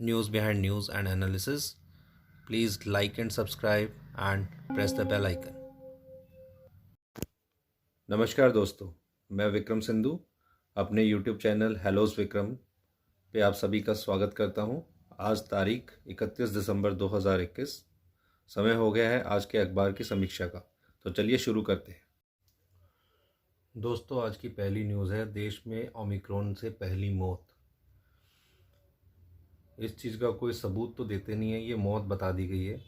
news behind news and analysis. Please like and subscribe and press the bell icon. नमस्कार दोस्तों, मैं विक्रम सिंधु अपने YouTube channel Hallows Vikram पे आप सभी का स्वागत करता हूं। आज तारीख 31 दिसंबर 2021। समय हो गया है आज के अखबार की समीक्षा का, तो चलिए शुरू करते हैं। दोस्तों, आज की पहली न्यूज़ है, देश में ओमिक्रॉन से पहली मौत। इस चीज़ का कोई सबूत तो देते नहीं है, ये मौत बता दी गई है,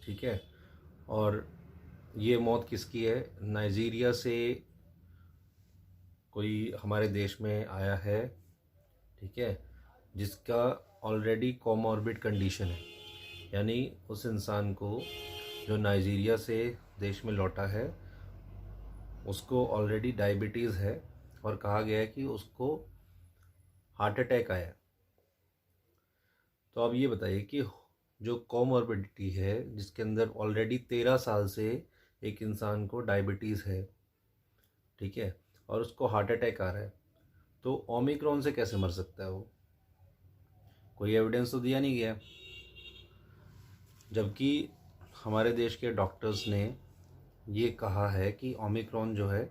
ठीक है। और ये मौत किसकी है? नाइजीरिया से कोई हमारे देश में आया है, ठीक है, जिसका ऑलरेडी कोमॉर्बिड कंडीशन है। यानी उस इंसान को जो नाइजीरिया से देश में लौटा है उसको ऑलरेडी डायबिटीज़ है और कहा गया है कि उसको हार्ट अटैक आया। तो अब ये बताइए कि जो कोमॉर्बिडिटी है, जिसके अंदर ऑलरेडी 13 साल से एक इंसान को डायबिटीज़ है, ठीक है, और उसको हार्ट अटैक आ रहा है, तो ओमिक्रॉन से कैसे मर सकता है वो? कोई एविडेंस तो दिया नहीं गया। जबकि हमारे देश के डॉक्टर्स ने ये कहा है कि ओमिक्रॉन जो है,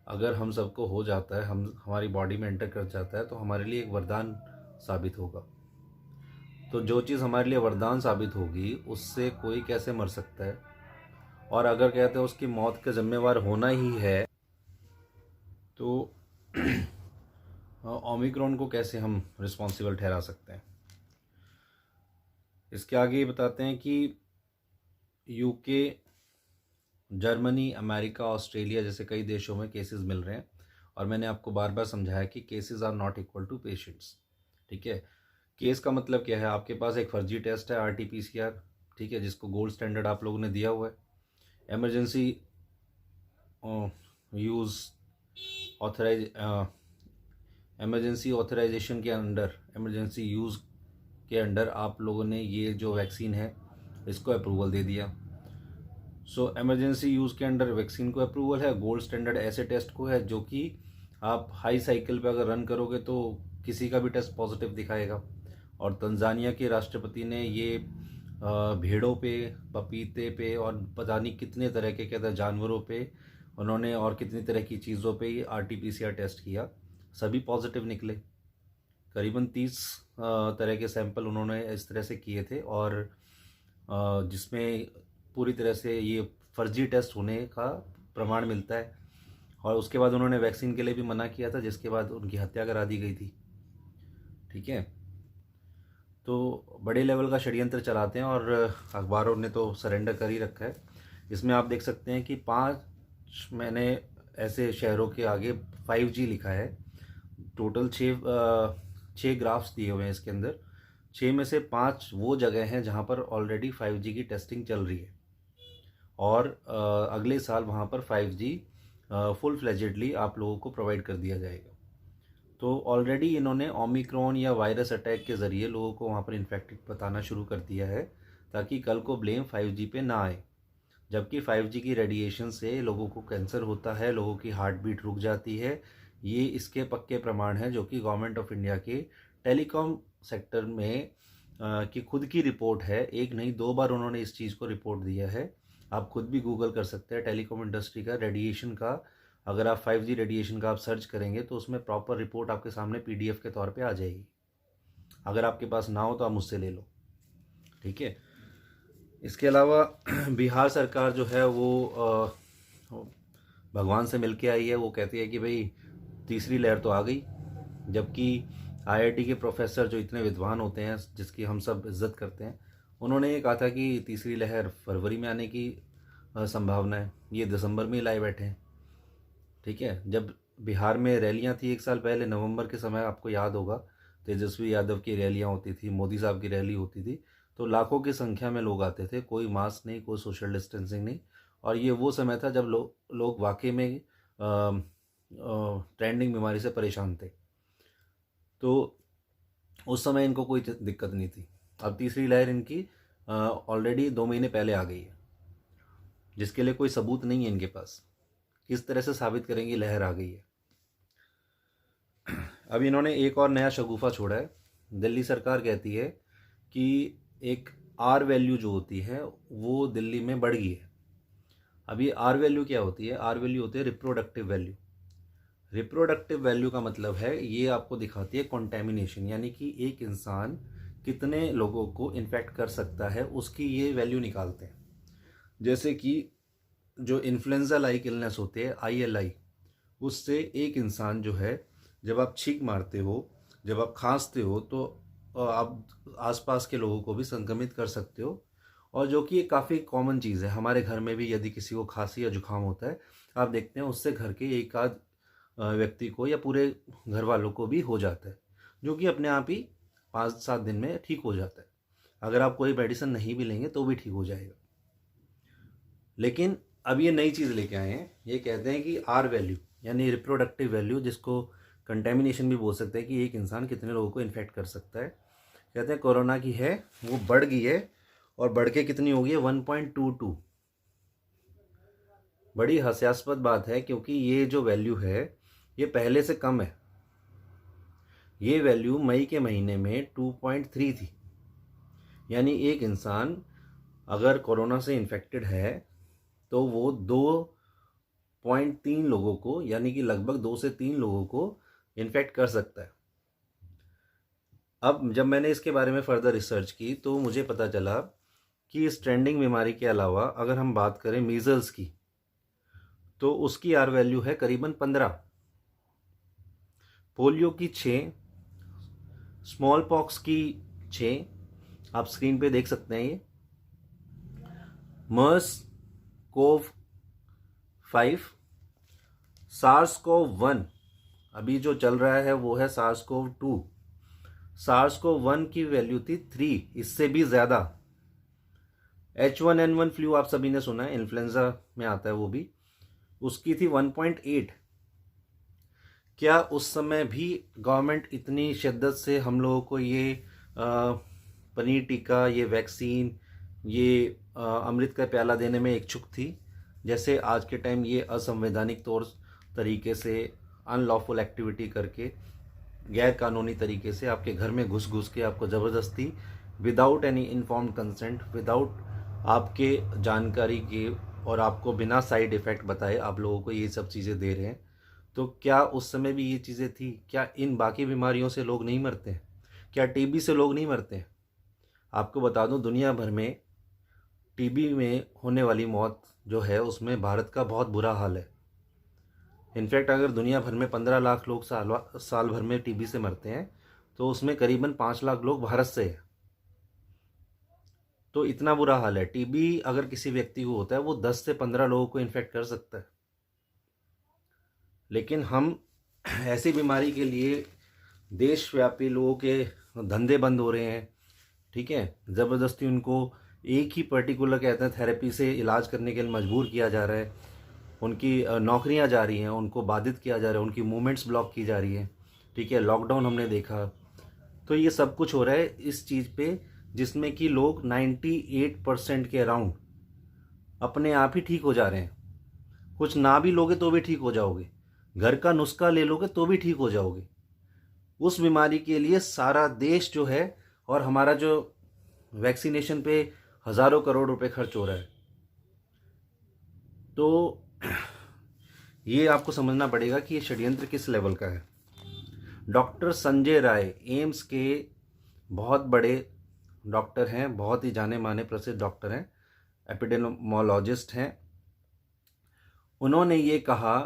अगर हम सबको हो जाता है, हमारी बॉडी में एंटर कर जाता है, तो हमारे लिए एक वरदान साबित होगा। तो जो चीज़ हमारे लिए वरदान साबित होगी उससे कोई कैसे मर सकता है? और अगर कहते हैं उसकी मौत का जिम्मेवार होना ही है, तो ओमिक्रॉन को कैसे हम रिस्पॉन्सिबल ठहरा सकते हैं? इसके आगे ये बताते हैं कि यूके, जर्मनी, अमेरिका, ऑस्ट्रेलिया जैसे कई देशों में केसेस मिल रहे हैं। और मैंने आपको बार बार समझाया कि cases are not equal to patients, ठीक है। केस का मतलब क्या है? आपके पास एक फर्जी टेस्ट है RT-PCR, ठीक है, जिसको गोल्ड स्टैंडर्ड आप लोगों ने दिया हुआ है। Emergency use authorise emergency authorisation के अंडर, एमरजेंसी यूज़ के अंडर आप लोगों ने ये जो वैक्सीन है इसको अप्रूवल दे दिया। सो एमरजेंसी यूज़ के अंडर वैक्सीन को अप्रूवल है। गोल्ड स्टैंडर्ड ऐसे टेस्ट को है जो कि आप हाई साइकिल पे अगर रन करोगे तो किसी का भी टेस्ट पॉजिटिव दिखाएगा। और तंजानिया के राष्ट्रपति ने ये भेड़ों पे, पपीते पे और पता नहीं कितने तरह के कहते हैं जानवरों पे उन्होंने, और कितनी तरह की चीज़ों पे ये RT-PCR टेस्ट किया, सभी पॉजिटिव निकले। करीबन 30 तरह के सैंपल उन्होंने इस तरह से किए थे, और जिसमें पूरी तरह से ये फर्जी टेस्ट होने का प्रमाण मिलता है। और उसके बाद उन्होंने वैक्सीन के लिए भी मना किया था, जिसके बाद उनकी हत्या करा दी गई थी, ठीक है। तो बड़े लेवल का षड्यंत्र चलाते हैं और अखबारों ने तो सरेंडर कर ही रखा है। इसमें आप देख सकते हैं कि 5 मैंने ऐसे शहरों के आगे 5G लिखा है। टोटल 6 ग्राफ्स दिए हुए हैं इसके अंदर। 6 में से 5 वो जगह हैं जहाँ पर ऑलरेडी 5G की टेस्टिंग चल रही है, और अगले साल वहाँ पर 5G फुल फ्लेजेडली आप लोगों को प्रोवाइड कर दिया जाएगा। तो ऑलरेडी इन्होंने ओमिक्रॉन या वायरस अटैक के ज़रिए लोगों को वहाँ पर इन्फेक्टेड बताना शुरू कर दिया है, ताकि कल को ब्लेम 5G पे ना आए। जबकि 5G की रेडिएशन से लोगों को कैंसर होता है, लोगों की हार्ट बीट रुक जाती है। ये इसके पक्के प्रमाण हैं, जो कि गवर्नमेंट ऑफ इंडिया के टेलीकॉम सेक्टर में की खुद की रिपोर्ट है। एक नहीं, 2 बार उन्होंने इस चीज़ को रिपोर्ट दिया है। आप खुद भी गूगल कर सकते हैं, टेलीकॉम इंडस्ट्री का रेडिएशन का, अगर आप 5G रेडिएशन का आप सर्च करेंगे तो उसमें प्रॉपर रिपोर्ट आपके सामने PDF के तौर पे आ जाएगी। अगर आपके पास ना हो तो आप मुझसे ले लो, ठीक है। इसके अलावा बिहार सरकार जो है वो भगवान से मिल के आई है। वो कहती है कि भाई तीसरी लहर तो आ गई, जबकि IIT के प्रोफेसर जो इतने विद्वान होते हैं, जिसकी हम सब इज्जत करते हैं, उन्होंने ये कहा था कि तीसरी लहर फरवरी में आने की संभावना है। ये दिसंबर में ही लाए बैठे हैं, ठीक है। जब बिहार में रैलियां थी 1 साल पहले नवंबर के समय, आपको याद होगा, तेजस्वी यादव की रैलियां होती थी, मोदी साहब की रैली होती थी, तो लाखों की संख्या में लोग आते थे, कोई मास्क नहीं, कोई सोशल डिस्टेंसिंग नहीं। और ये वो समय था जब लोग वाकई में ट्रेंडिंग बीमारी से परेशान थे, तो उस समय इनको कोई दिक्कत नहीं थी। अब तीसरी लहर इनकी ऑलरेडी 2 महीने पहले आ गई है, जिसके लिए कोई सबूत नहीं है इनके पास। किस तरह से साबित करेंगे लहर आ गई है? अब इन्होंने एक और नया शगुफा छोड़ा है, दिल्ली सरकार कहती है कि एक आर वैल्यू जो होती है वो दिल्ली में बढ़ गई है। अब ये आर वैल्यू क्या होती है? आर वैल्यू होती है रिप्रोडक्टिव वैल्यू। रिप्रोडक्टिव वैल्यू का मतलब है ये आपको दिखाती है कॉन्टेमिनेशन, यानी कि एक इंसान कितने लोगों को इन्फेक्ट कर सकता है, उसकी ये वैल्यू निकालते हैं। जैसे कि जो इन्फ्लुएंजा लाइक इलनेस होते हैं ILI, उससे एक इंसान जो है, जब आप छींक मारते हो, जब आप खांसते हो, तो आप आसपास के लोगों को भी संक्रमित कर सकते हो। और जो कि ये काफ़ी कॉमन चीज़ है हमारे घर में भी, यदि किसी को खांसी या जुकाम होता है, आप देखते हैं उससे घर के एक आध व्यक्ति को या पूरे घर वालों को भी हो जाता है, जो कि अपने आप ही 5-7 दिन में ठीक हो जाता है। अगर आप कोई मेडिसिन नहीं भी लेंगे तो भी ठीक हो जाएगा। लेकिन अब ये नई चीज़ लेके आए हैं, ये कहते हैं कि आर वैल्यू यानी रिप्रोडक्टिव वैल्यू, जिसको कंटेमिनेशन भी बोल सकते हैं, कि एक इंसान कितने लोगों को इन्फेक्ट कर सकता है, कहते हैं कोरोना की है वो बढ़ गई है। और बढ़ के कितनी हो गई है? 1.22। बड़ी हास्यास्पद बात है, क्योंकि ये जो वैल्यू है ये पहले से कम है। ये वैल्यू मई के महीने में 2.3 थी। यानी एक इंसान अगर कोरोना से इन्फेक्टेड है तो वो 2.3 लोगों को, यानी कि लगभग 2 से 3 लोगों को इन्फेक्ट कर सकता है। अब जब मैंने इसके बारे में फर्दर रिसर्च की तो मुझे पता चला कि इस ट्रेंडिंग बीमारी के अलावा अगर हम बात करें मीजल्स की, तो उसकी आर वैल्यू है करीबन 15, पोलियो की 6, स्मॉल पॉक्स की 6, आप स्क्रीन पे देख सकते हैं ये, मर्स कोव 5, सार्स कोव 1, अभी जो चल रहा है वो है सार्स कोव 2। सार्स कोव 1 की वैल्यू थी 3, इससे भी ज़्यादा। H1N1 फ्लू आप सभी ने सुना है, इन्फ्लुएंजा में आता है वो भी, उसकी थी 1.8। क्या उस समय भी गवर्नमेंट इतनी शिद्दत से हम लोगों को ये पनीर टिक्का, ये वैक्सीन, ये अमृत का प्याला देने में इच्छुक थी, जैसे आज के टाइम ये असंवैधानिक तौर तरीके से अनलॉफुल एक्टिविटी करके, गैर कानूनी तरीके से आपके घर में घुस घुस के आपको ज़बरदस्ती, without any informed consent, without आपके जानकारी के और आपको बिना साइड इफ़ेक्ट बताए आप लोगों को ये सब चीज़ें दे रहे हैं? तो क्या उस समय भी ये चीज़ें थी? क्या इन बाकी बीमारियों से लोग नहीं मरते हैं? क्या टीबी से लोग नहीं मरते हैं? आपको बता दूं, दुनिया भर में टीबी में होने वाली मौत जो है उसमें भारत का बहुत बुरा हाल है। इनफैक्ट अगर दुनिया भर में 15 लाख लोग साल भर में टीबी से मरते हैं, तो उसमें करीबन 5 लाख लोग भारत से है। तो इतना बुरा हाल है। टीबी अगर किसी व्यक्ति को होता है वो 10 से 15 लोगों को इन्फेक्ट कर सकता है। लेकिन हम ऐसी बीमारी के लिए देशव्यापी लोगों के धंधे बंद हो रहे हैं, ठीक है, ज़बरदस्ती उनको एक ही पर्टिकुलर कहते हैं थेरेपी से इलाज करने के लिए मजबूर किया जा रहा है, उनकी नौकरियां जा रही हैं, उनको बाधित किया जा रहा है, उनकी मूवमेंट्स ब्लॉक की जा रही है, ठीक है, लॉकडाउन हमने देखा। तो ये सब कुछ हो रहा है इस चीज़ पे, जिसमें कि लोग 98% के अराउंड अपने आप ही ठीक हो जा रहे हैं। कुछ ना भी लोगे तो भी ठीक हो जाओगे, घर का नुस्खा ले लोगे तो भी ठीक हो जाओगे। उस बीमारी के लिए सारा देश जो है और हमारा जो वैक्सीनेशन पे हज़ारों करोड़ रुपए खर्च हो रहा है। तो ये आपको समझना पड़ेगा कि ये षड्यंत्र किस लेवल का है। डॉक्टर संजय राय एम्स के बहुत बड़े डॉक्टर हैं, बहुत ही जाने माने प्रसिद्ध डॉक्टर हैं, एपिडेमियोलॉजिस्ट हैं। उन्होंने ये कहा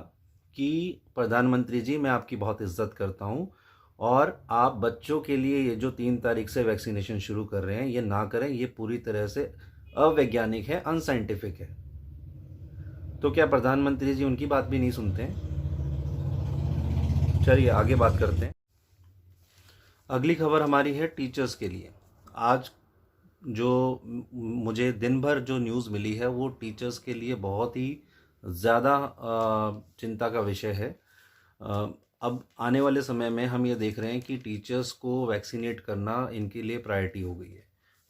कि प्रधानमंत्री जी, मैं आपकी बहुत इज्जत करता हूँ और आप बच्चों के लिए ये जो 3 तारीख से वैक्सीनेशन शुरू कर रहे हैं ये ना करें, ये पूरी तरह से अवैज्ञानिक है, अनसाइंटिफिक है। तो क्या प्रधानमंत्री जी उनकी बात भी नहीं सुनते हैं? चलिए आगे बात करते हैं। अगली खबर हमारी है टीचर्स के लिए। आज जो मुझे दिन भर जो न्यूज़ मिली है वो टीचर्स के लिए बहुत ही ज़्यादा चिंता का विषय है। अब आने वाले समय में हम ये देख रहे हैं कि टीचर्स को वैक्सीनेट करना इनके लिए प्रायोरिटी हो गई है।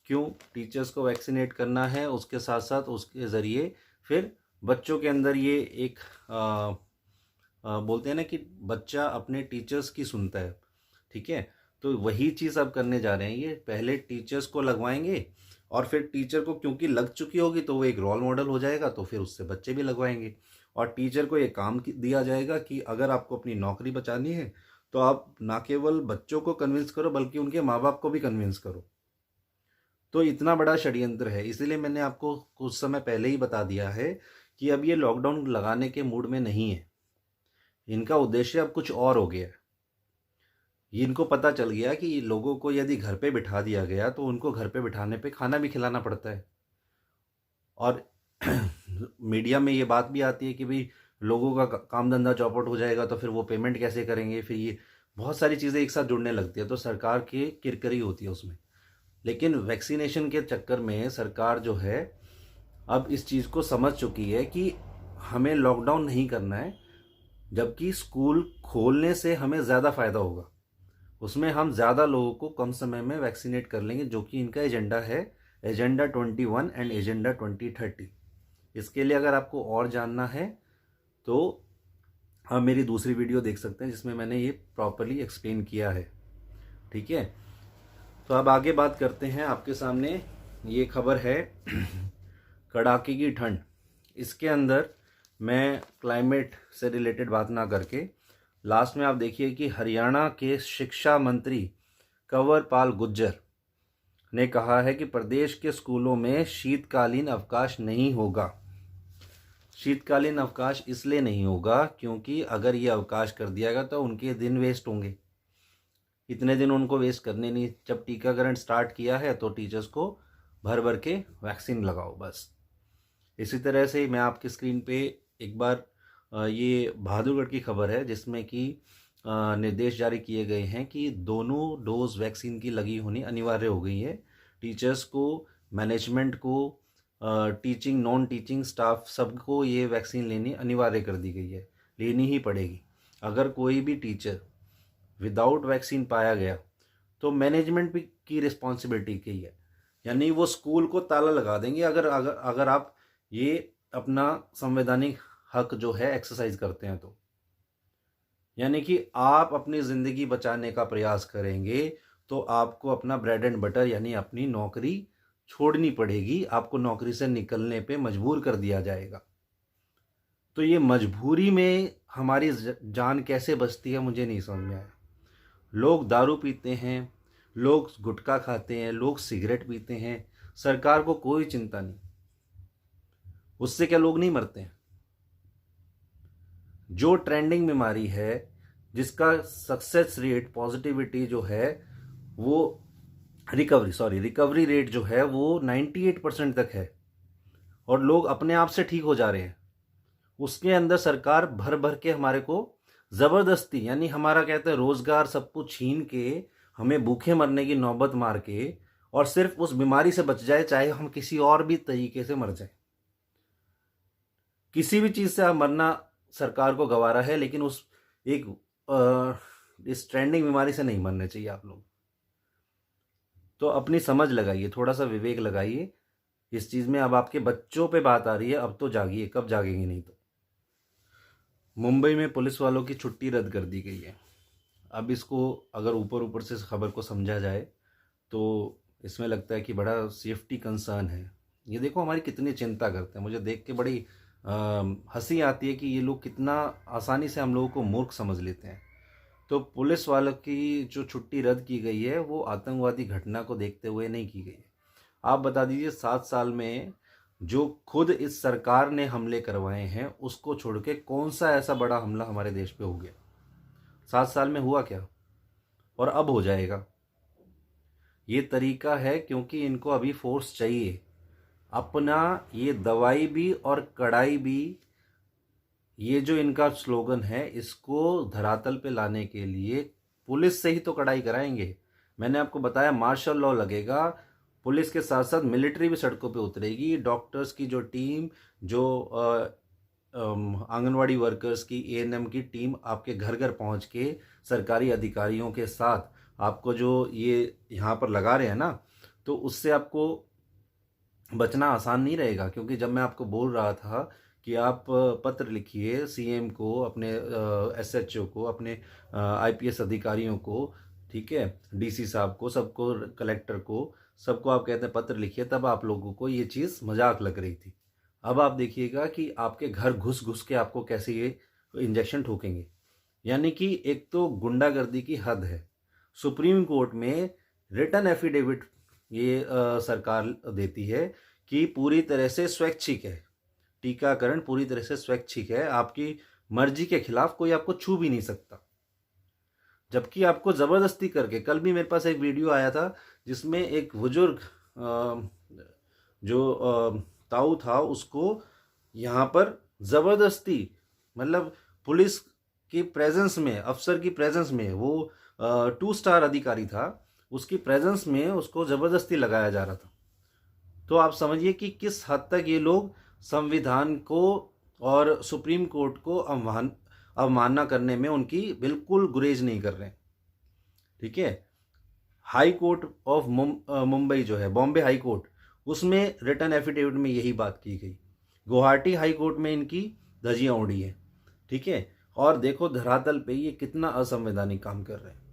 क्यों टीचर्स को वैक्सीनेट करना है? उसके साथ साथ उसके ज़रिए फिर बच्चों के अंदर ये एक बोलते हैं ना कि बच्चा अपने टीचर्स की सुनता है, ठीक है। तो वही चीज़ अब करने जा रहे हैं। ये पहले टीचर्स को लगवाएंगे और फिर टीचर को क्योंकि लग चुकी होगी तो वो एक रोल मॉडल हो जाएगा, तो फिर उससे बच्चे भी लगवाएंगे। और टीचर को ये काम दिया जाएगा कि अगर आपको अपनी नौकरी बचानी है तो आप ना केवल बच्चों को कन्विंस करो बल्कि उनके माँ बाप को भी कन्विंस करो। तो इतना बड़ा षड्यंत्र है, इसीलिए मैंने आपको कुछ समय पहले ही बता दिया है कि अब ये लॉकडाउन लगाने के मूड में नहीं है। इनका उद्देश्य अब कुछ और हो गया है। इनको पता चल गया कि लोगों को यदि घर पे बिठा दिया गया तो उनको घर पे बिठाने पे खाना भी खिलाना पड़ता है। और मीडिया में ये बात भी आती है कि भाई लोगों का काम धंधा चौपट हो जाएगा तो फिर वो पेमेंट कैसे करेंगे, फिर ये बहुत सारी चीज़ें एक साथ जुड़ने लगती है, तो सरकार की किरकिरी होती है उसमें। लेकिन वैक्सीनेशन के चक्कर में सरकार जो है अब इस चीज़ को समझ चुकी है कि हमें लॉकडाउन नहीं करना है, जबकि स्कूल खोलने से हमें ज़्यादा फ़ायदा होगा। उसमें हम ज़्यादा लोगों को कम समय में वैक्सीनेट कर लेंगे, जो कि इनका एजेंडा है, एजेंडा 21 एंड एजेंडा 2030। इसके लिए अगर आपको और जानना है तो आप मेरी दूसरी वीडियो देख सकते हैं जिसमें मैंने ये प्रॉपरली एक्सप्लेन किया है। ठीक है, तो अब आगे बात करते हैं। आपके सामने ये खबर है कड़ाके की ठंड। इसके अंदर मैं क्लाइमेट से रिलेटेड बात ना करके लास्ट में आप देखिए कि हरियाणा के शिक्षा मंत्री कंवर पाल गुर्जर ने कहा है कि प्रदेश के स्कूलों में शीतकालीन अवकाश नहीं होगा। शीतकालीन अवकाश इसलिए नहीं होगा क्योंकि अगर ये अवकाश कर दिया गया तो उनके दिन वेस्ट होंगे। इतने दिन उनको वेस्ट करने नहीं। जब टीकाकरण स्टार्ट किया है तो टीचर्स को भर भर के वैक्सीन लगाओ बस। इसी तरह से मैं आपकी स्क्रीन पे एक बार ये बहादुरगढ़ की खबर है जिसमें कि निर्देश जारी किए गए हैं कि दोनों डोज वैक्सीन की लगी होनी अनिवार्य हो गई है। टीचर्स को, मैनेजमेंट को, टीचिंग नॉन टीचिंग स्टाफ सबको ये वैक्सीन लेनी अनिवार्य कर दी गई है, लेनी ही पड़ेगी। अगर कोई भी टीचर विदाउट वैक्सीन पाया गया तो मैनेजमेंट भी की रिस्पॉन्सिबिलिटी की है, यानी वो स्कूल को ताला लगा देंगे अगर अगर अगर आप ये अपना संवैधानिक हक जो है एक्सरसाइज करते हैं तो। यानी कि आप अपनी ज़िंदगी बचाने का प्रयास करेंगे तो आपको अपना ब्रेड एंड बटर यानी अपनी नौकरी छोड़नी पड़ेगी, आपको नौकरी से निकलने पे मजबूर कर दिया जाएगा। तो ये मजबूरी में हमारी जान कैसे बचती है मुझे नहीं समझ में आया। लोग दारू पीते हैं, लोग गुटखा खाते हैं, लोग सिगरेट पीते हैं, सरकार को कोई चिंता नहीं। उससे क्या लोग नहीं मरते हैं? जो ट्रेंडिंग बीमारी है जिसका सक्सेस रेट, पॉजिटिविटी जो है वो रिकवरी रेट जो है वो 98% तक है और लोग अपने आप से ठीक हो जा रहे हैं, उसके अंदर सरकार भर भर के हमारे को ज़बरदस्ती, यानी हमारा कहते हैं रोज़गार सब कुछ छीन के हमें भूखे मरने की नौबत मार के, और सिर्फ उस बीमारी से बच जाए चाहे हम किसी और भी तरीके से मर जाए। किसी भी चीज़ से मरना सरकार को गवारा है, लेकिन उस इस ट्रेंडिंग बीमारी से नहीं मरने चाहिए आप लोग। तो अपनी समझ लगाइए, थोड़ा सा विवेक लगाइए इस चीज़ में। अब आपके बच्चों पे बात आ रही है, अब तो जागिए, कब जागेंगे नहीं तो। मुंबई में पुलिस वालों की छुट्टी रद्द कर दी गई है। अब इसको अगर ऊपर ऊपर से इस खबर को समझा जाए तो इसमें लगता है कि बड़ा सेफ्टी कंसर्न है। ये देखो हमारी कितनी चिंता करते हैं। मुझे देख के बड़ी हंसी आती है कि ये लोग कितना आसानी से हम लोगों को मूर्ख समझ लेते हैं। तो पुलिस वालों की जो छुट्टी रद्द की गई है वो आतंकवादी घटना को देखते हुए नहीं की गई है। आप बता दीजिए 7 साल में जो खुद इस सरकार ने हमले करवाए हैं उसको छोड़ के कौन सा ऐसा बड़ा हमला हमारे देश पे हो गया? 7 साल में हुआ क्या और अब हो जाएगा? ये तरीका है क्योंकि इनको अभी फोर्स चाहिए अपना। ये दवाई भी और कड़ाई भी, ये जो इनका स्लोगन है इसको धरातल पे लाने के लिए पुलिस से ही तो कड़ाई कराएंगे। मैंने आपको बताया मार्शल लॉ लगेगा, पुलिस के साथ साथ मिलिट्री भी सड़कों पे उतरेगी। डॉक्टर्स की जो टीम, जो आंगनवाड़ी वर्कर्स की, एएनएम की टीम आपके घर घर पहुंच के सरकारी अधिकारियों के साथ आपको जो ये यहाँ पर लगा रहे हैं ना, तो उससे आपको बचना आसान नहीं रहेगा। क्योंकि जब मैं आपको बोल रहा था कि आप पत्र लिखिए सीएम को, अपने एसएचओ को, अपने आईपीएस अधिकारियों को, ठीक है, डीसी साहब को, सबको, कलेक्टर को, सबको आप कहते हैं पत्र लिखिए, तब आप लोगों को ये चीज़ मजाक लग रही थी। अब आप देखिएगा कि आपके घर घुस घुस के आपको कैसे ये इंजेक्शन ठोकेंगे। यानी कि एक तो गुंडागर्दी की हद है। सुप्रीम कोर्ट में रिटन एफिडेविट ये सरकार देती है कि पूरी तरह से स्वैच्छिक है, टीकाकरण पूरी तरह से स्वैच्छिक है, आपकी मर्जी के खिलाफ कोई आपको छू भी नहीं सकता। जबकि आपको ज़बरदस्ती करके, कल भी मेरे पास एक वीडियो आया था जिसमें एक बुजुर्ग जो ताऊ था, उसको यहाँ पर ज़बरदस्ती, मतलब पुलिस की प्रेजेंस में, अफसर की प्रेजेंस में, वो 2 स्टार अधिकारी था, उसकी प्रेजेंस में उसको ज़बरदस्ती लगाया जा रहा था। तो आप समझिए कि किस हद तक ये लोग संविधान को और सुप्रीम कोर्ट को अवमानना करने में उनकी बिल्कुल गुरेज नहीं कर रहे हैं। ठीक है, हाई कोर्ट ऑफ मुंबई जो है, बॉम्बे हाई कोर्ट, उसमें रिटर्न एफिडेविट में यही बात की गई। गुवाहाटी हाई कोर्ट में इनकी धज्जियां उड़ी हैं। ठीक है, और देखो धरातल पे ये कितना असंवैधानिक काम कर रहे हैं।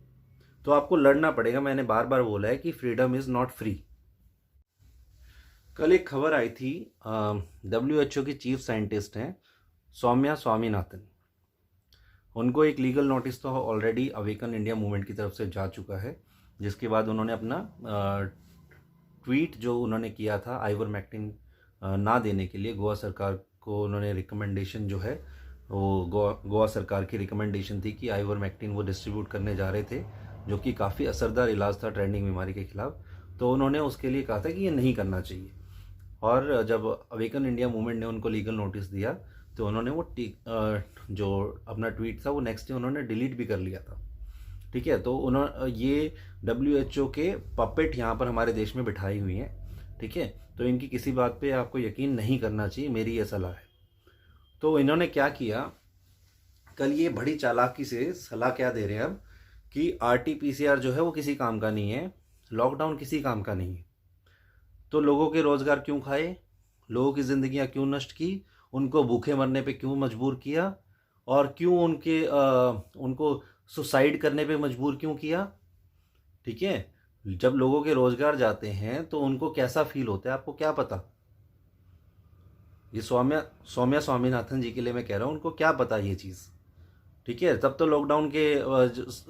तो आपको लड़ना पड़ेगा। मैंने बार बार बोला है कि फ्रीडम इज नॉट फ्री। कल एक खबर आई थी, WHO की चीफ साइंटिस्ट हैं सौम्या स्वामीनाथन, उनको एक लीगल नोटिस तो ऑलरेडी अवेकन इंडिया मूवमेंट की तरफ से जा चुका है, जिसके बाद उन्होंने अपना ट्वीट जो उन्होंने किया था आइवरमेक्टिन ना देने के लिए, गोवा सरकार को उन्होंने रिकमेंडेशन जो है वो गोवा सरकार की रिकमेंडेशन थी कि आइवरमेक्टिन वो डिस्ट्रीब्यूट करने जा रहे थे, जो कि काफ़ी असरदार इलाज था ट्रेंडिंग बीमारी के खिलाफ। तो उन्होंने उसके लिए कहा था कि ये नहीं करना चाहिए। और जब अवेकन इंडिया मूवमेंट ने उनको लीगल नोटिस दिया तो उन्होंने वो जो अपना ट्वीट था वो नेक्स्ट डे उन्होंने डिलीट भी कर लिया था। ठीक है, तो उन्होंने ये WHO के पपेट यहाँ पर हमारे देश में बिठाई हुई हैं। ठीक है, तो इनकी किसी बात पे आपको यकीन नहीं करना चाहिए, मेरी ये सलाह है। तो इन्होंने क्या किया, कल ये बड़ी चालाकी से सलाह क्या दे रहे हैं अब कि RT-PCR जो है वो किसी काम का नहीं है, लॉकडाउन किसी काम का नहीं है। तो लोगों के रोजगार क्यों खाए, लोगों की जिंदगियां क्यों नष्ट की, उनको भूखे मरने पे क्यों मजबूर किया, और क्यों उनको सुसाइड करने पे मजबूर क्यों किया। ठीक है, जब लोगों के रोजगार जाते हैं तो उनको कैसा फील होता है आपको क्या पता। ये सौम्या स्वामीनाथन जी के लिए मैं कह रहा हूँ, उनको क्या पता ये चीज़। ठीक है, तब तो लॉकडाउन के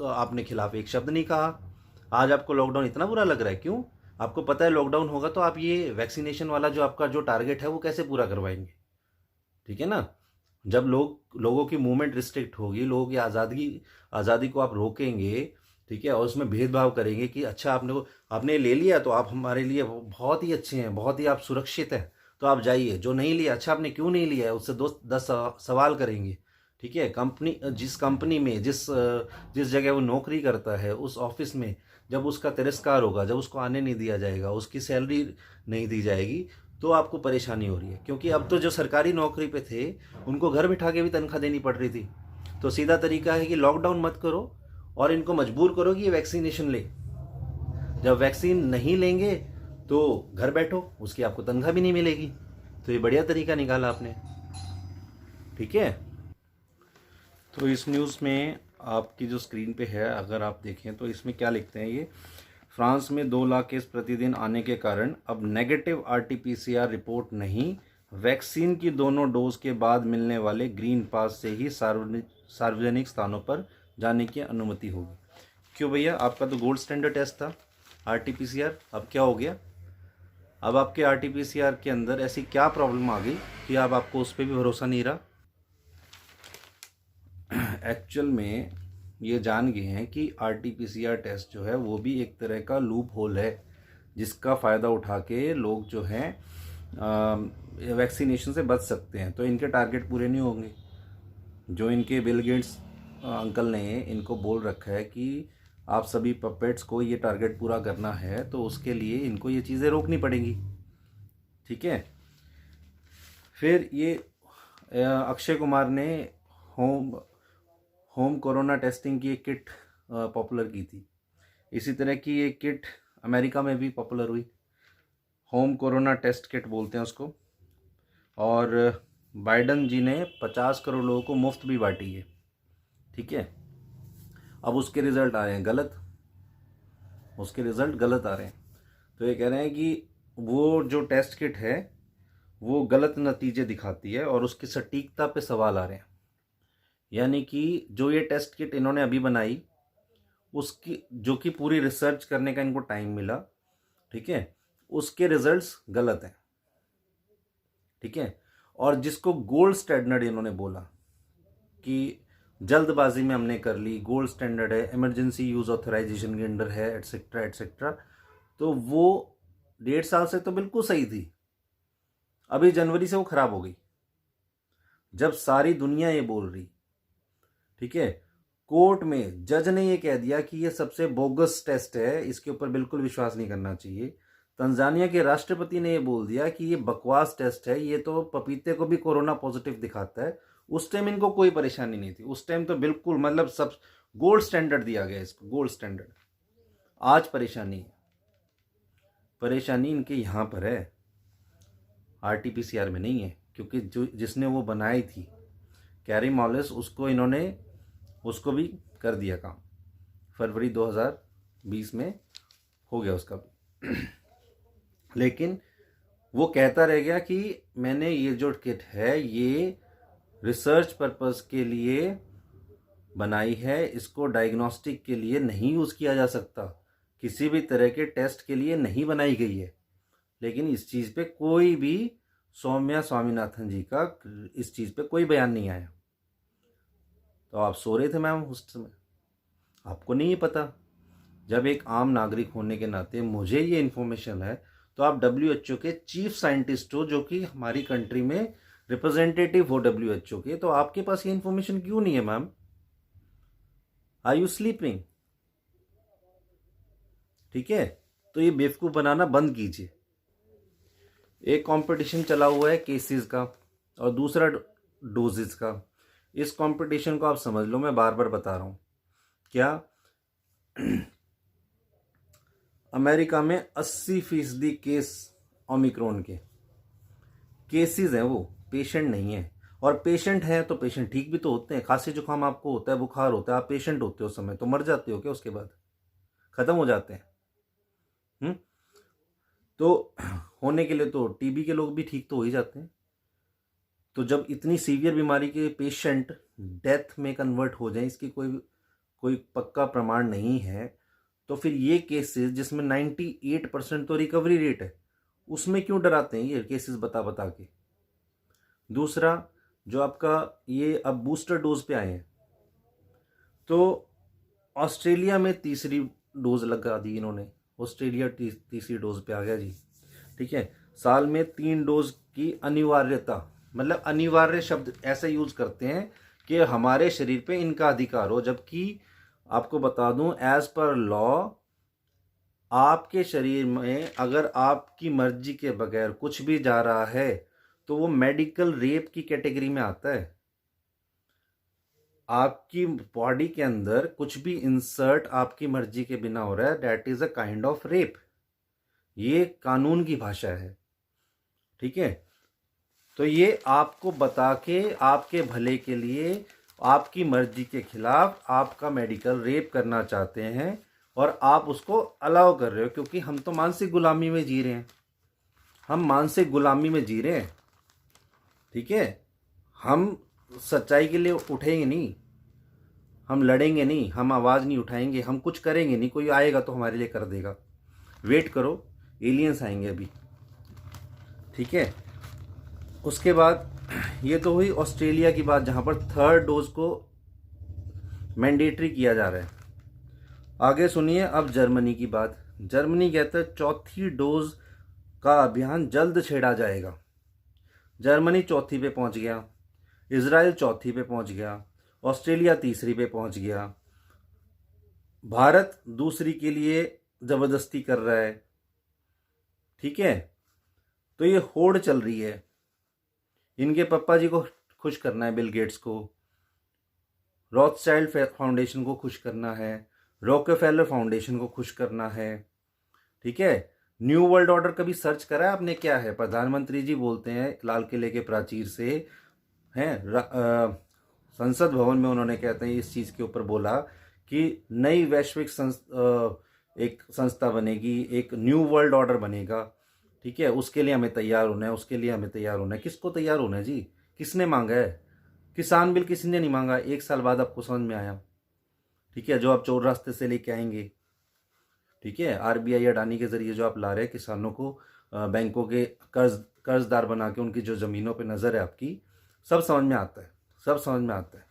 आपने खिलाफ एक शब्द नहीं कहा। आज आपको लॉकडाउन इतना बुरा लग रहा है, क्यों? आपको पता है लॉकडाउन होगा तो आप ये वैक्सीनेशन वाला जो आपका जो टारगेट है वो कैसे पूरा करवाएंगे। ठीक है ना, जब लोगों की मूवमेंट रिस्ट्रिक्ट होगी, लोगों की आज़ादी को आप रोकेंगे, ठीक है, और उसमें भेदभाव करेंगे कि अच्छा आपने ले लिया तो आप हमारे लिए बहुत ही अच्छे हैं, बहुत ही आप सुरक्षित हैं, तो आप जाइए। जो नहीं लिया, अच्छा आपने क्यों नहीं लिया है, उससे 10 सवाल करेंगे। ठीक है, जिस कंपनी में जिस जगह वो नौकरी करता है, उस ऑफिस में जब उसका तिरस्कार होगा, जब उसको आने नहीं दिया जाएगा, उसकी सैलरी नहीं दी जाएगी, तो आपको परेशानी हो रही है। क्योंकि अब तो जो सरकारी नौकरी पे थे उनको घर बिठा के भी तनख्वाह देनी पड़ रही थी। तो सीधा तरीका है कि लॉकडाउन मत करो और इनको मजबूर करो कि ये वैक्सीनेशन ले। जब वैक्सीन नहीं लेंगे तो घर बैठो, उसकी आपको तनख्वाह भी नहीं मिलेगी। तो ये बढ़िया तरीका निकाला आपने। ठीक है, तो इस न्यूज़ में आपकी जो स्क्रीन पे है, अगर आप देखें तो इसमें क्या लिखते हैं ये, फ्रांस में 2 लाख केस प्रतिदिन आने के कारण अब नेगेटिव RT-PCR रिपोर्ट नहीं, वैक्सीन की दोनों डोज के बाद मिलने वाले ग्रीन पास से ही सार्वजनिक स्थानों पर जाने की अनुमति होगी। क्यों भैया, आपका तो गोल्ड स्टैंडर्ड टेस्ट था RT-PCR, अब क्या हो गया? अब आपके RT-PCR के अंदर ऐसी क्या प्रॉब्लम आ गई कि अब आपको उस पर भी भरोसा नहीं रहा? एक्चुअल में ये जान गए हैं कि RT-PCR टेस्ट जो है वो भी एक तरह का लूप होल है, जिसका फ़ायदा उठा के लोग जो हैं वैक्सीनेशन से बच सकते हैं। तो इनके टारगेट पूरे नहीं होंगे। जो इनके बिल गेट्स अंकल ने इनको बोल रखा है कि आप सभी पपेट्स को ये टारगेट पूरा करना है, तो उसके लिए इनको ये चीज़ें रोकनी पड़ेंगी। ठीक है, फिर ये अक्षय कुमार ने होम कोरोना टेस्टिंग की एक किट पॉपुलर की थी। इसी तरह की एक किट अमेरिका में भी पॉपुलर हुई, होम कोरोना टेस्ट किट बोलते हैं उसको। और बाइडन जी ने 50 करोड़ लोगों को मुफ्त भी बांटी है। ठीक है, अब उसके रिजल्ट आए हैं गलत। उसके रिजल्ट गलत आ रहे हैं। तो ये कह रहे हैं कि वो जो टेस्ट किट है वो गलत नतीजे दिखाती है और उसकी सटीकता पे सवाल आ रहे हैं। यानी कि जो ये टेस्ट किट इन्होंने अभी बनाई, उसकी जो कि पूरी रिसर्च करने का इनको टाइम मिला, ठीक है, उसके रिजल्ट्स गलत हैं, ठीक है। और जिसको गोल्ड स्टैंडर्ड इन्होंने बोला कि जल्दबाजी में हमने कर ली, गोल्ड स्टैंडर्ड है, इमरजेंसी यूज ऑथराइजेशन के अंडर है, एटसेट्रा एटसेट्रा, तो वो 1.5 साल से तो बिल्कुल सही थी, अभी जनवरी से वो खराब हो गई, जब सारी दुनिया ये बोल रही, ठीक है। कोर्ट में जज ने ये कह दिया कि ये सबसे बोगस टेस्ट है, इसके ऊपर बिल्कुल विश्वास नहीं करना चाहिए। तंजानिया के राष्ट्रपति ने ये बोल दिया कि ये बकवास टेस्ट है, ये तो पपीते को भी कोरोना पॉजिटिव दिखाता है। उस टाइम इनको कोई परेशानी नहीं थी, उस टाइम तो बिल्कुल मतलब सब गोल्ड स्टैंडर्ड दिया गया इसको, गोल्ड स्टैंडर्ड। आज परेशानी है, परेशानी इनके यहाँ पर है, आरटीपीसीआर में नहीं है, क्योंकि जो जिसने वो बनाई थी कैरी मॉलिस, उसको इन्होंने उसको भी कर दिया काम, फरवरी 2020 में हो गया उसका भी। लेकिन वो कहता रह गया कि मैंने ये जो किट है ये रिसर्च पर्पस के लिए बनाई है, इसको डायग्नोस्टिक के लिए नहीं यूज़ किया जा सकता, किसी भी तरह के टेस्ट के लिए नहीं बनाई गई है। लेकिन इस चीज़ पे कोई भी सौम्या स्वामीनाथन जी का इस चीज़ पे कोई बयान नहीं आया। तो आप सो रहे थे मैम उस समय, आपको नहीं पता। जब एक आम नागरिक होने के नाते मुझे ये इन्फॉर्मेशन है, तो आप WHO के चीफ साइंटिस्ट हो, जो कि हमारी कंट्री में रिप्रेजेंटेटिव हो WHO के, तो आपके पास ये इन्फॉर्मेशन क्यों नहीं है मैम? Are you sleeping? ठीक है, तो ये बेवकूफ़ बनाना बंद कीजिए। एक कंपटीशन चला हुआ है केसेस का और दूसरा डोजेस का। इस कंपटीशन को आप समझ लो, मैं बार बार बता रहा हूँ। क्या अमेरिका में 80% केस ओमिक्रॉन के केसेस हैं, वो पेशेंट नहीं है। और पेशेंट हैं तो पेशेंट ठीक भी तो होते हैं। खांसी जुकाम आपको होता है, बुखार होता है, आप पेशेंट होते हो उस समय, तो मर जाते हो क्या? उसके बाद खत्म हो जाते हैं। तो होने के लिए तो टीबी के लोग भी ठीक तो हो ही जाते हैं। तो जब इतनी सीवियर बीमारी के पेशेंट डेथ में कन्वर्ट हो जाए, इसकी कोई पक्का प्रमाण नहीं है, तो फिर ये केसेस जिसमें 98% तो रिकवरी रेट है, उसमें क्यों डराते हैं ये केसेस बता बता के? दूसरा, जो आपका ये अब बूस्टर डोज पे आए हैं, तो ऑस्ट्रेलिया में तीसरी डोज लगा दी इन्होंने, ऑस्ट्रेलिया तीसरी डोज पे आ गया जी, ठीक है। साल में 3 डोज की अनिवार्यता, मतलब अनिवार्य शब्द ऐसे यूज करते हैं कि हमारे शरीर पे इनका अधिकार हो, जबकि आपको बता दूं एज पर लॉ आपके शरीर में अगर आपकी मर्जी के बगैर कुछ भी जा रहा है तो वो मेडिकल रेप की कैटेगरी में आता है। आपकी बॉडी के अंदर कुछ भी इंसर्ट आपकी मर्जी के बिना हो रहा है, that is a kind of rape. ये कानून की भाषा है, ठीक है। तो ये आपको बता के आपके भले के लिए आपकी मर्जी के खिलाफ आपका मेडिकल रेप करना चाहते हैं और आप उसको अलाउ कर रहे हो, क्योंकि हम तो मानसिक गुलामी में जी रहे हैं, हम मानसिक गुलामी में जी रहे हैं, ठीक है। हम सच्चाई के लिए उठेंगे नहीं, हम लड़ेंगे नहीं, हम आवाज़ नहीं उठाएंगे, हम कुछ करेंगे नहीं, कोई आएगा तो हमारे लिए कर देगा। वेट करो, एलियंस आएंगे अभी, ठीक है। उसके बाद ये तो हुई ऑस्ट्रेलिया की बात, जहां पर 3rd डोज को मैंडेटरी किया जा रहा है। आगे सुनिए अब जर्मनी की बात। जर्मनी कहता है 4थी डोज का अभियान जल्द छेड़ा जाएगा। जर्मनी 4थी पे पहुंच गया, इजराइल 4थी पे पहुंच गया, ऑस्ट्रेलिया 3री पे पहुंच गया, भारत 2री के लिए जबरदस्ती कर रहा है, ठीक है। तो ये होड़ चल रही है, इनके पप्पा जी को खुश करना है, बिल गेट्स को, रॉथस्चाइल्ड फाउंडेशन को खुश करना है, रॉकफेलर फाउंडेशन को खुश करना है, ठीक है। न्यू वर्ल्ड ऑर्डर कभी सर्च करा है आपने? क्या है? प्रधानमंत्री जी बोलते हैं लाल किले के प्राचीर से, हैं संसद भवन में उन्होंने कहते हैं इस चीज़ के ऊपर बोला कि नई वैश्विक एक संस्था बनेगी, एक न्यू वर्ल्ड ऑर्डर बनेगा, ठीक है, उसके लिए हमें तैयार होना है, उसके लिए हमें तैयार होना है। किसको तैयार होना है जी? किसने मांगा है? किसान बिल किसी ने नहीं मांगा, 1 साल बाद आपको समझ में आया, ठीक है, जो आप चोर रास्ते से लेके आएंगे, ठीक है, आरबीआई अडानी के जरिए जो आप ला रहे हैं किसानों को बैंकों के कर्जदार बना के उनकी जो ज़मीनों पे नज़र है आपकी, सब समझ में आता है, सब समझ में आता है,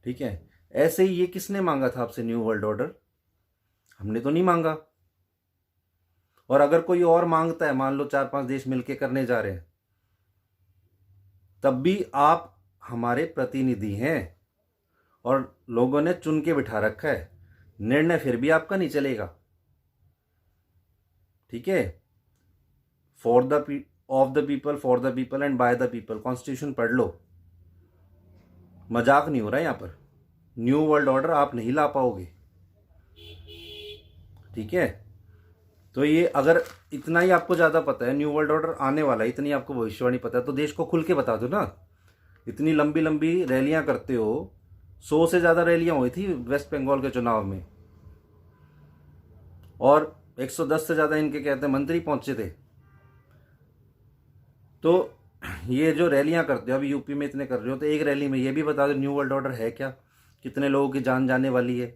ठीक है। ऐसे ही ये किसने मांगा था आपसे न्यू वर्ल्ड ऑर्डर? हमने तो नहीं मांगा। और अगर कोई और मांगता है, मान लो 4-5 देश मिलके करने जा रहे हैं, तब भी आप हमारे प्रतिनिधि हैं और लोगों ने चुन के बिठा रखा है, निर्णय फिर भी आपका नहीं चलेगा, ठीक है। For the of the people, for the people and by the people, constitution पढ़ लो, मजाक नहीं हो रहा है यहां पर। न्यू वर्ल्ड ऑर्डर आप नहीं ला पाओगे, ठीक है। तो ये अगर इतना ही आपको ज़्यादा पता है, न्यू वर्ल्ड ऑर्डर आने वाला है, इतनी आपको भविष्यवाणी पता है, तो देश को खुल के बता दो ना। इतनी लंबी लंबी रैलियां करते हो, 100 से ज़्यादा रैलियां हुई थी वेस्ट बंगाल के चुनाव में, और 110 से ज़्यादा इनके कहते हैं मंत्री पहुंचे थे। तो ये जो रैलियां करते हो, अभी यूपी में इतने कर रहे हो, तो एक रैली में ये भी बता दो न्यू वर्ल्ड ऑर्डर है क्या, कितने लोगों की जान जाने वाली है,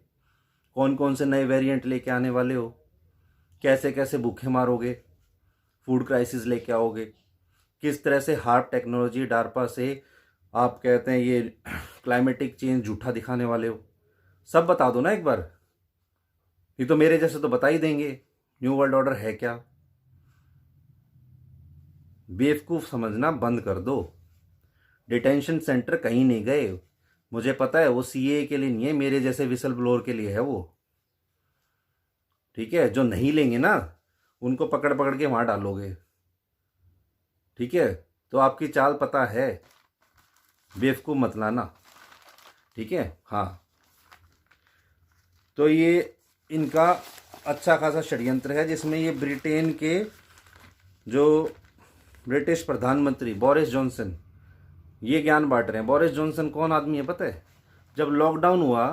कौन कौन से नए वेरिएंट लेके आने वाले हो, कैसे कैसे भूखे मारोगे, फूड क्राइसिस लेके आओगे, किस तरह से हार्प टेक्नोलॉजी डार्पा से आप कहते हैं ये क्लाइमेटिक चेंज झूठा दिखाने वाले हो, सब बता दो ना एक बार। ये तो मेरे जैसे तो बता ही देंगे न्यू वर्ल्ड ऑर्डर है क्या। बेवकूफ़ समझना बंद कर दो। डिटेंशन सेंटर कहीं नहीं गए, मुझे पता है वो सीए के लिए नहीं है, मेरे जैसे विसल ब्लोअर के लिए है वो, ठीक है। जो नहीं लेंगे ना उनको पकड़ पकड़ के वहां डालोगे, ठीक है। तो आपकी चाल पता है, बेवकूफ़ मत लाना, ठीक है। हाँ, तो ये इनका अच्छा खासा षड्यंत्र है, जिसमें ये ब्रिटेन के जो ब्रिटिश प्रधानमंत्री बोरिस जॉनसन ये ज्ञान बांट रहे हैं। बोरिस जॉनसन कौन आदमी है पता है? जब लॉकडाउन हुआ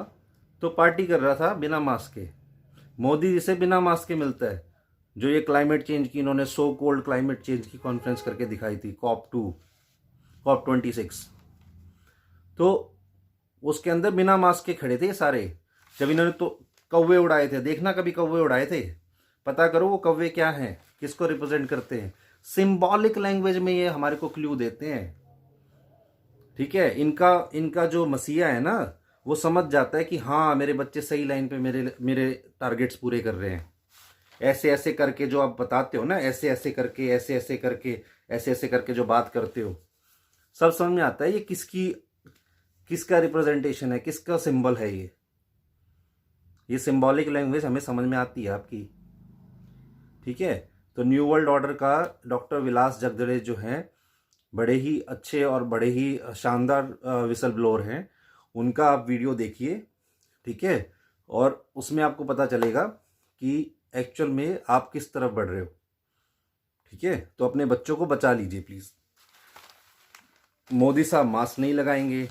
तो पार्टी कर रहा था बिना मास्क के, मोदी जी से बिना मास्क के मिलता है। जो ये क्लाइमेट चेंज की इन्होंने सो कोल्ड क्लाइमेट चेंज की कॉन्फ्रेंस करके दिखाई थी, COP 26, तो उसके अंदर बिना मास्क के खड़े थे ये सारे। जब इन्होंने तो कौवे उड़ाए थे, देखना कभी कौवे उड़ाए थे, पता करो वो कौवे क्या हैं, किसको रिप्रेजेंट करते हैं। सिंबॉलिक लैंग्वेज में ये हमारे को क्लू देते हैं, ठीक है। इनका जो मसीहा है ना, वो समझ जाता है कि हाँ मेरे बच्चे सही लाइन पे मेरे मेरे टारगेट्स पूरे कर रहे हैं। ऐसे ऐसे करके जो आप बताते हो ना, ऐसे ऐसे करके, ऐसे ऐसे करके, ऐसे ऐसे करके जो बात करते हो, सब समझ में आता है ये किसका रिप्रेजेंटेशन है, किसका सिंबल है। ये सिंबॉलिक लैंग्वेज हमें समझ में आती है आपकी, ठीक है। तो न्यू वर्ल्ड ऑर्डर का डॉक्टर विलास जगदले जो हैं, बड़े ही अच्छे और बड़े ही शानदार विसल ब्लोअर हैं, उनका आप वीडियो देखिए, ठीक है। और उसमें आपको पता चलेगा कि एक्चुअल में आप किस तरफ बढ़ रहे हो, ठीक है। तो अपने बच्चों को बचा लीजिए प्लीज़। मोदी साहब मास्क नहीं लगाएंगे,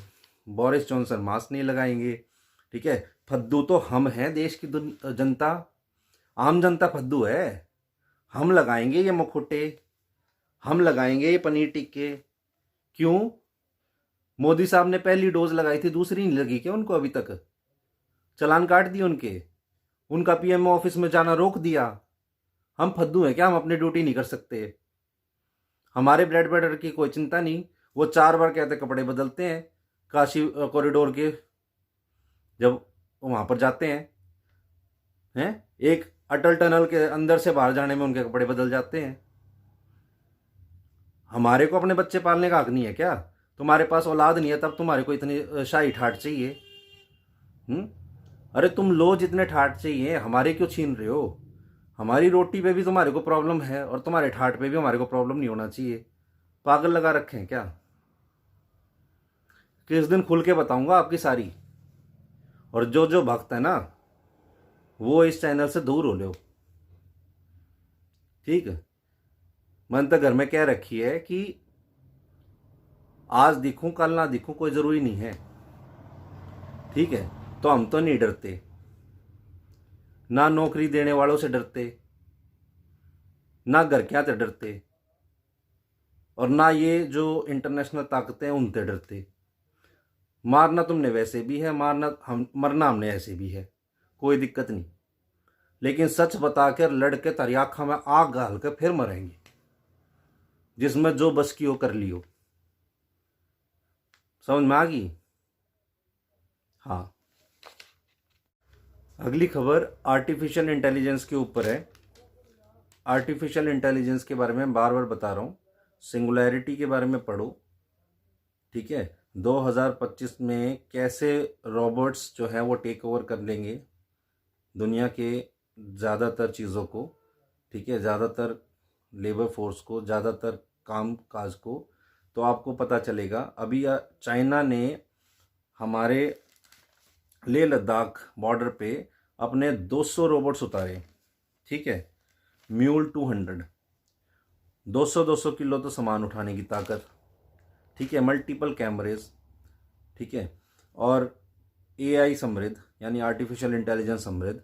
बोरिस जॉनसन मास्क नहीं लगाएंगे, ठीक है। फद्दू तो हम हैं, देश की जनता, आम जनता फद्दू है। हम लगाएंगे ये मुखौटे, हम लगाएंगे ये पनीर टिक्के। क्यों? मोदी साहब ने पहली डोज लगाई थी, दूसरी नहीं लगी क्या उनको? अभी तक चालान काट दिए उनका पीएमओ ऑफिस में जाना रोक दिया। हम फद्दू हैं क्या? हम अपनी ड्यूटी नहीं कर सकते? हमारे ब्लड प्रेशर की कोई चिंता नहीं। वो 4 बार कहते कपड़े बदलते हैं काशी कॉरिडोर के, जब वहां पर जाते हैं एक अटल टनल के अंदर से बाहर जाने में उनके कपड़े बदल जाते हैं। हमारे को अपने बच्चे पालने का हक नहीं है क्या? तुम्हारे पास औलाद नहीं है तब तुम्हारे को इतनी शाही ठाट चाहिए? अरे तुम लो जितने ठाट चाहिए, हमारे क्यों छीन रहे हो? हमारी रोटी पे भी तुम्हारे को प्रॉब्लम है और तुम्हारे ठाट पे भी हमारे को प्रॉब्लम नहीं होना चाहिए। पागल लगा रखे हैं क्या? किस दिन खुल के बताऊंगा आपकी सारी। और जो जो भक्त है ना, वो इस चैनल से दूर हो लो, ठीक है। मैंने तो घर में कह रखी है कि आज दिखूं कल ना दिखूं कोई जरूरी नहीं है, ठीक है। तो हम तो नहीं डरते, ना नौकरी देने वालों से डरते, ना घर क्या से डरते, और ना ये जो इंटरनेशनल ताकतें हैं उनसे डरते। मारना तुमने वैसे भी है, मरना हमने ऐसे भी है, कोई दिक्कत नहीं। लेकिन सच बताकर लड़ के तरियाखा में आग डाल कर फिर मरेंगे, जिसमें जो बस की हो कर लियो। समझ में आ गई? हाँ। अगली खबर आर्टिफिशियल इंटेलिजेंस के ऊपर है। आर्टिफिशियल इंटेलिजेंस के बारे में बार बार बता रहा हूँ, सिंगुलैरिटी के बारे में पढ़ो, ठीक है। 2025 में कैसे रोबोट्स जो हैं वो टेक ओवर कर लेंगे दुनिया के ज़्यादातर चीज़ों को, ठीक है, ज़्यादातर लेबर फोर्स को, ज़्यादातर काम काज को, तो आपको पता चलेगा। अभी चाइना ने हमारे लेह लद्दाख बॉर्डर पे अपने 200 रोबोट्स उतारे, ठीक है, म्यूल 200, 200 किलो तो सामान उठाने की ताकत, ठीक है, मल्टीपल कैमरेज, ठीक है, और एआई समृद्ध यानी आर्टिफिशियल इंटेलिजेंस समृद्ध,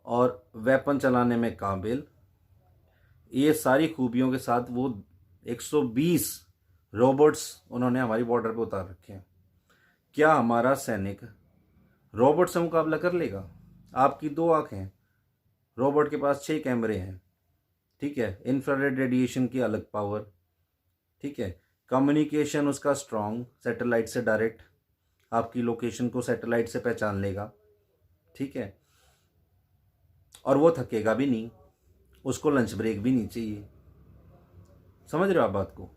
और वेपन चलाने में काबिल, ये सारी खूबियों के साथ वो 120 रोबोट्स उन्होंने हमारी बॉर्डर पे उतार रखे हैं। क्या हमारा सैनिक रोबोट से मुकाबला कर लेगा? आपकी 2 आंखें हैं, रोबोट के पास 6 कैमरे हैं, ठीक है, इंफ्रारेड रेडिएशन की अलग पावर, ठीक है, कम्युनिकेशन उसका स्ट्रॉन्ग, सैटेलाइट से डायरेक्ट आपकी लोकेशन को सैटेलाइट से पहचान लेगा, ठीक है, और वो थकेगा भी नहीं, उसको लंच ब्रेक भी नहीं चाहिए। समझ रहे हो आप बात को?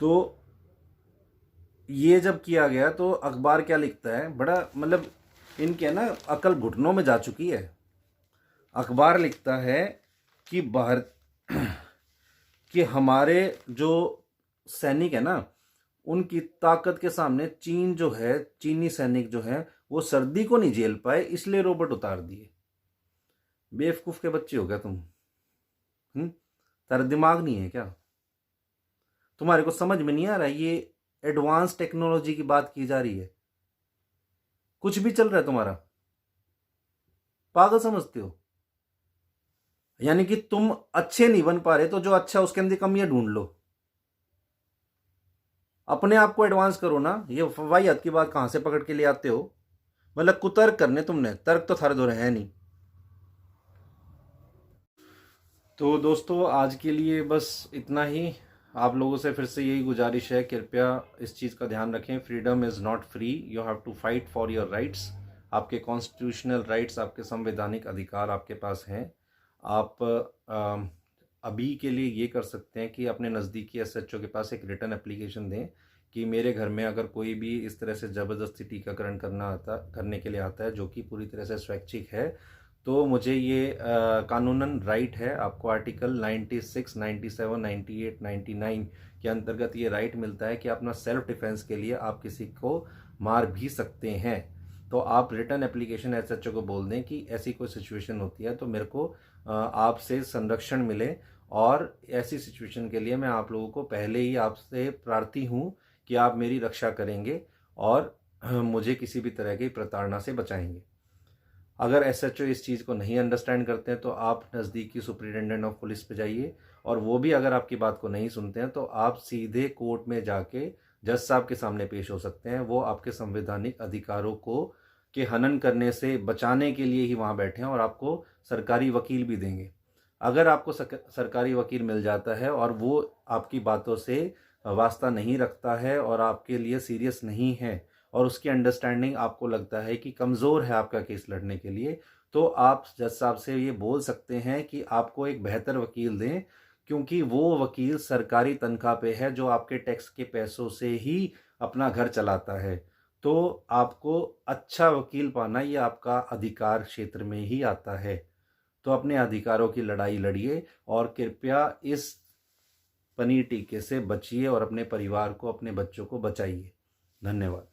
तो ये जब किया गया तो अखबार क्या लिखता है, बड़ा मतलब इनके ना अकल घुटनों में जा चुकी है। अखबार लिखता है कि भारत कि हमारे जो सैनिक है ना, उनकी ताकत के सामने चीन जो है, चीनी सैनिक जो है वो सर्दी को नहीं झेल पाए, इसलिए रोबोट उतार दिए। बेवकूफ के बच्चे हो गया तुम। तारा दिमाग नहीं है क्या? तुम्हारे को समझ में नहीं आ रहा? ये एडवांस टेक्नोलॉजी की बात की जा रही है, कुछ भी चल रहा है तुम्हारा, पागल समझते हो। यानी कि तुम अच्छे नहीं बन पा रहे तो जो अच्छा उसके अंदर कमियां ढूंढ लो, अपने आप को एडवांस करो ना। ये वाहियात की बात कहां से पकड़ के ले आते हो? मतलब कुतर्क करने तुमने, तर्क तो थारे दो है नहीं। तो दोस्तों आज के लिए बस इतना ही। आप लोगों से फिर से यही गुजारिश है, कृपया इस चीज़ का ध्यान रखें, freedom is not free, you have to fight for your rights. आपके कॉन्स्टिट्यूशनल राइट्स, आपके संवैधानिक अधिकार आपके पास हैं। आप अभी के लिए ये कर सकते हैं कि अपने नज़दीकी एसएचओ के पास एक रिटर्न एप्लीकेशन दें कि मेरे घर में अगर कोई भी इस तरह से ज़बरदस्ती टीकाकरण करने के लिए आता है जो कि पूरी तरह से स्वैच्छिक है, तो मुझे ये कानूनन राइट है। आपको आर्टिकल 96, 97, 98, 99 के अंतर्गत ये राइट मिलता है कि अपना सेल्फ डिफेंस के लिए आप किसी को मार भी सकते हैं। तो आप रिटर्न एप्लीकेशन एसएचओ को बोल दें कि ऐसी कोई सिचुएशन होती है तो मेरे को आपसे संरक्षण मिले, और ऐसी सिचुएशन के लिए मैं आप लोगों को पहले ही आपसे प्रार्थी हूँ कि आप मेरी रक्षा करेंगे और मुझे किसी भी तरह की प्रताड़ना से बचाएंगे। अगर एसएचओ इस चीज़ को नहीं अंडरस्टैंड करते हैं तो आप नज़दीकी सुपरिटेंडेंट ऑफ पुलिस पे जाइए, और वो भी अगर आपकी बात को नहीं सुनते हैं तो आप सीधे कोर्ट में जाके जज साहब के सामने पेश हो सकते हैं। वो आपके संवैधानिक अधिकारों को के हनन करने से बचाने के लिए ही वहाँ बैठे हैं, और आपको सरकारी वकील भी देंगे। अगर आपको सरकारी वकील मिल जाता है और वो आपकी बातों से वास्ता नहीं रखता है और आपके लिए सीरियस नहीं है, और उसकी अंडरस्टैंडिंग आपको लगता है कि कमज़ोर है आपका केस लड़ने के लिए, तो आप जज साहब से ये बोल सकते हैं कि आपको एक बेहतर वकील दें, क्योंकि वो वकील सरकारी तनख्वाह पे है जो आपके टैक्स के पैसों से ही अपना घर चलाता है। तो आपको अच्छा वकील पाना ये आपका अधिकार क्षेत्र में ही आता है। तो अपने अधिकारों की लड़ाई लड़िए और कृपया इस पनीर टीके से बचिए और अपने परिवार को, अपने बच्चों को बचाइए। धन्यवाद।